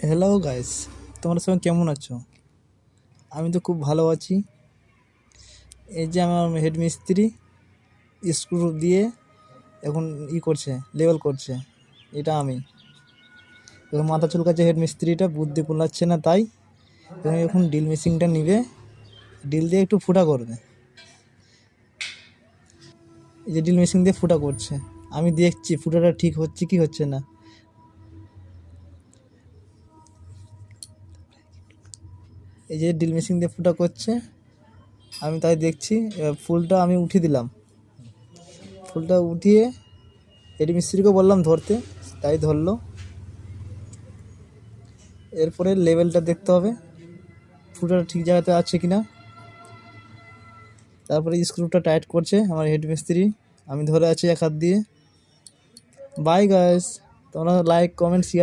Hello guys, তোমরা সবাই কেমন আছো? আমি তো খুব ভালো আছি। এই যে আমার হেড মিস্ত্রি স্ক্রু দিয়ে এখন করছে, লেভেল করছে। এটা আমি এখন মাথা চুলকাচ্ছে, হেড মিস্ত্রিটা বুদ্ধি কুলাচ্ছে না, তাই এখন ড্রিল মেশিনটা নিবে, ড্রিল দিয়ে একটু ফুটা করবে। এই যে ড্রিল মেশিন দিয়ে ফুটা করছে, আমি দেখছি ফুটাটা ঠিক হচ্ছে কি হচ্ছে না। এই যে ড্রিল মেশিন দিয়ে ফুটা করছে, আমি তাই দেখছি। এবার ফুলটা আমি উঠিয়ে দিলাম, ফুলটা উঠিয়ে হেড মিস্ত্রিকে বললাম ধরতে, তাই ধরলো। এরপরে লেভেলটা দেখতে হবে ফুটাটা ঠিক জায়গাতে আছে কিনা। তারপরে স্ক্রুটা টাইট করছে আমার হেড মিস্ত্রি, আমি ধরে আছি এক হাত দিয়ে। বাই গাইস, তোমরা লাইক কমেন্ট শেয়ার